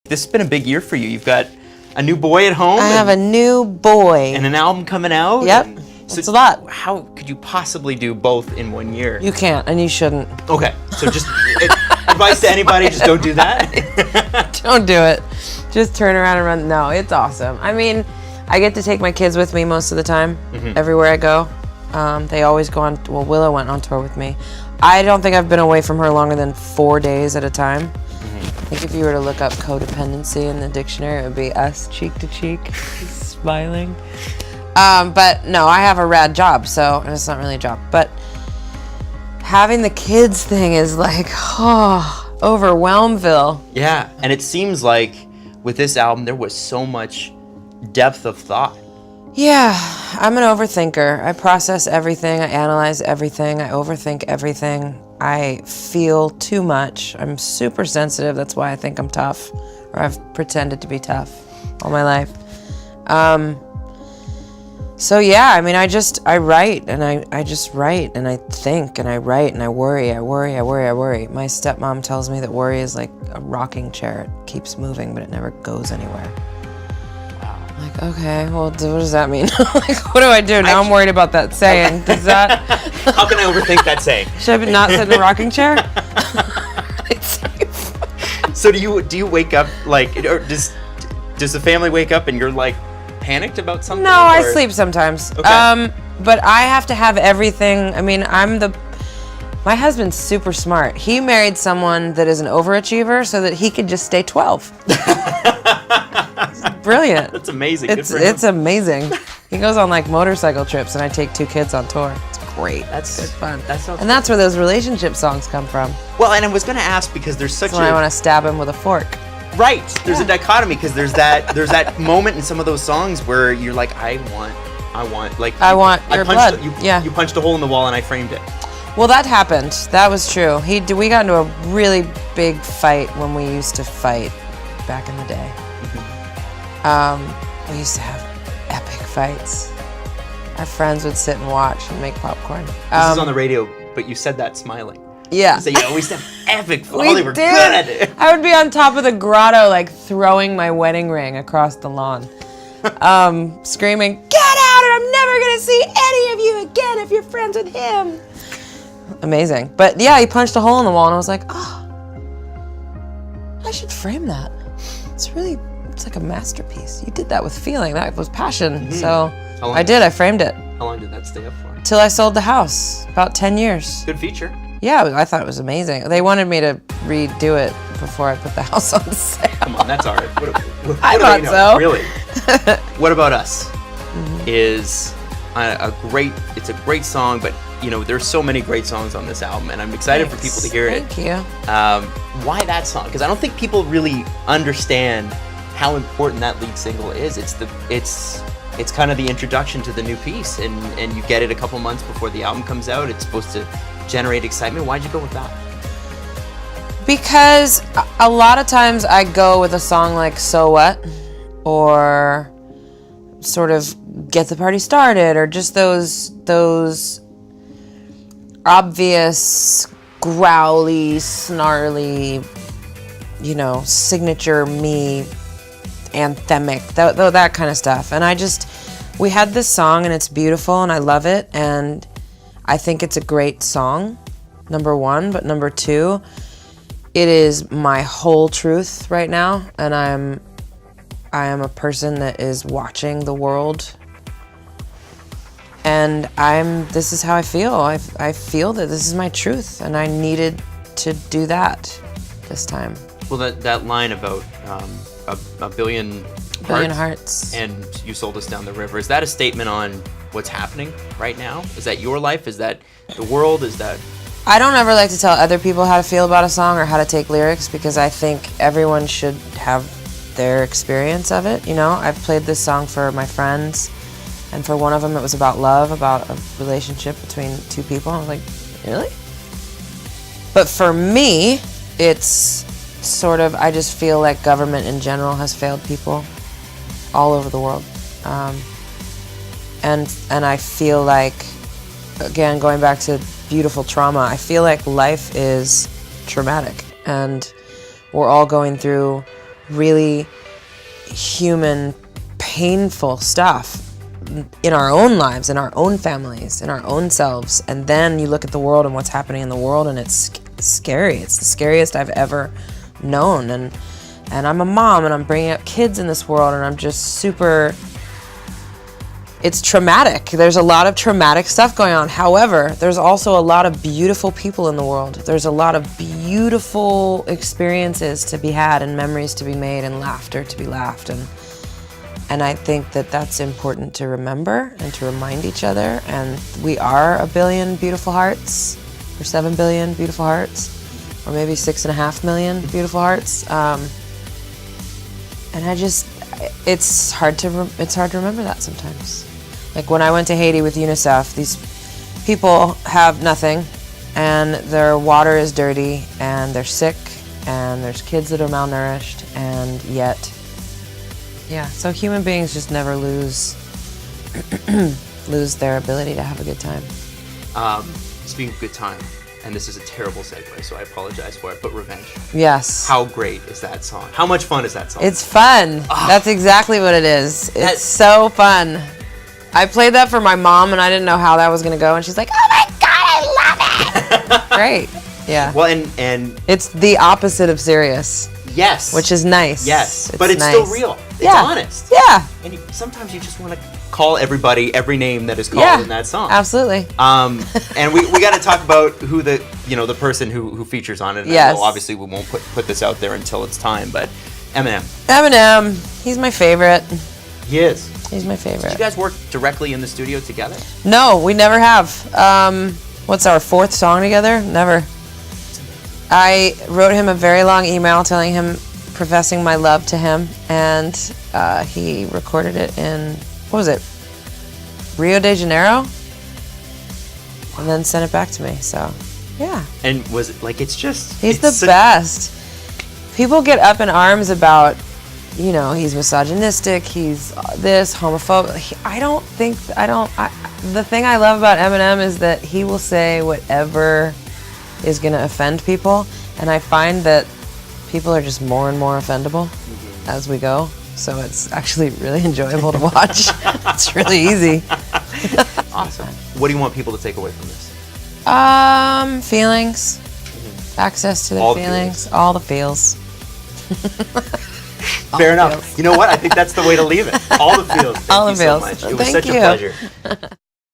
this has been a big year for you. You've got a new boy at home. I have a new boy. And an album coming out. Yep. It's a lot. How could you possibly do both in 1 year? You can't, and you shouldn't. Okay, so just advice to anybody, just don't do that. Don't do it. Just turn around and run. No, it's awesome. I mean, I get to take my kids with me most of the time, everywhere I go. They always go on, well, Willow went on tour with me. I don't think I've been away from her longer than 4 days at a time. I think if you were to look up codependency in the dictionary, it would be us cheek to cheek, smiling. But no, I have a rad job, so it's not really a job. But having the kids thing is like, Overwhelmville. Yeah, and it seems like with this album, there was so much depth of thought. Yeah, I'm an overthinker. I process everything, I analyze everything, I overthink everything. I feel too much. I'm super sensitive, that's why I think I'm tough. Or I've pretended to be tough all my life. So yeah, I mean, I write, and I just write, and I think, and I write, and I worry. My stepmom tells me that worry is like a rocking chair. It keeps moving, but it never goes anywhere. Wow. I'm like, okay, well, what does that mean? Like, what do I do? Now I'm worried about that saying. Does that... How can I overthink that saying? Should I not sit in a rocking chair? So do you wake up, like, or does the family wake up and you're like, panicked about something? No, I sleep sometimes. Okay. But I have to have everything. I mean, my husband's super smart. He married someone that is an overachiever so that he could just stay 12. It's brilliant. That's amazing. It's amazing. He goes on like motorcycle trips, and I take 2 kids on tour. It's great. That's good fun. And that's where those relationship songs come from. Well, and I was going to ask because there's such I want to stab him with a fork. Right. There's a dichotomy because there's that moment in some of those songs where you're like, I want your blood. You punched a hole in the wall and I framed it. Well, that happened. That was true. We got into a really big fight when we used to fight back in the day. We used to have epic fights. Our friends would sit and watch and make popcorn. This is on the radio, but you said that smiling. Yeah. So we used to have epic fun. They were good at it. I would be on top of the grotto, like throwing my wedding ring across the lawn, screaming, "Get out, or I'm never going to see any of you again if you're friends with him." Amazing. But yeah, he punched a hole in the wall, and I was like, I should frame that. It's like a masterpiece. You did that with feeling. That was passion. So I did. I framed it. How long did that stay up for? Till I sold the house. About 10 years. Good feature. Yeah, I thought it was amazing. They wanted me to redo it before I put the house on sale. Come on, that's all right. What I thought so. Really? What About Us is it's a great song, but there's so many great songs on this album, and I'm excited for people to hear it. Thank you. Why that song? Because I don't think people really understand how important that lead single is. It's kind of the introduction to the new piece, and you get it a couple months before the album comes out. It's supposed to generate excitement. Why'd you go with that? Because a lot of times I go with a song like So What, or sort of Get the Party Started, or just those obvious, growly, snarly, signature me, anthemic, that kind of stuff. And we had this song, and it's beautiful, and I love it, and I think it's a great song, number one, but number two, it is my whole truth right now, and I am a person that is watching the world, and this is how I feel. I feel that this is my truth, and I needed to do that this time. Well, that line about a billion hearts, and you sold us down the river, is that a statement on what's happening right now? Is that your life? Is that the world? Is that... I don't ever like to tell other people how to feel about a song or how to take lyrics, because I think everyone should have their experience of it. I've played this song for my friends, and for one of them it was about love, about a relationship between 2 people. I was like, really? But for me, it's sort of, I just feel like government in general has failed people all over the world. And I feel like, again, going back to beautiful trauma, I feel like life is traumatic, and we're all going through really human, painful stuff in our own lives, in our own families, in our own selves. And then you look at the world and what's happening in the world, and it's scary. It's the scariest I've ever known. And I'm a mom, and I'm bringing up kids in this world, and I'm just super... It's traumatic. There's a lot of traumatic stuff going on. However, there's also a lot of beautiful people in the world. There's a lot of beautiful experiences to be had, and memories to be made, and laughter to be laughed. And I think that that's important to remember and to remind each other. And we are 1 billion beautiful hearts, or 7 billion beautiful hearts, or maybe 6.5 million beautiful hearts. And it's hard to remember that sometimes. Like when I went to Haiti with UNICEF, these people have nothing, and their water is dirty, and they're sick, and there's kids that are malnourished, and yet, yeah. So human beings just never lose their ability to have a good time. Speaking of good time, and this is a terrible segue, so I apologize for it, but Revenge. Yes. How great is that song? How much fun is that song? It's fun. That's exactly what it is. It's so fun. I played that for my mom, and I didn't know how that was going to go, and she's like, oh my God, I love it. Great. Yeah. Well, and it's the opposite of serious. Yes. Which is nice. Yes. But it's still real. It's honest. Yeah. And sometimes you just want to call everybody every name that is called in that song. Absolutely. And we got to talk about who the person who features on it. And yes. Well, obviously we won't put this out there until it's time, but Eminem. Eminem. He's my favorite. He is. He's my favorite. Did you guys work directly in the studio together? No, we never have. What's our 4th song together? Never. I wrote him a very long email telling him, professing my love to him, and he recorded it in, what was it, Rio de Janeiro? And then sent it back to me, so, yeah. And was it, like, it's just... He's the best. People get up in arms about, he's misogynistic, he's this, homophobic. The thing I love about Eminem is that he will say whatever is going to offend people, and I find that people are just more and more offendable as we go, so it's actually really enjoyable to watch. It's really easy. Awesome. What do you want people to take away from this? Feelings. Access to their feelings. All the feels. Fair enough. You know what? I think that's the way to leave it. All the feels. Thank All the you feels. so much. It was Thank such a pleasure.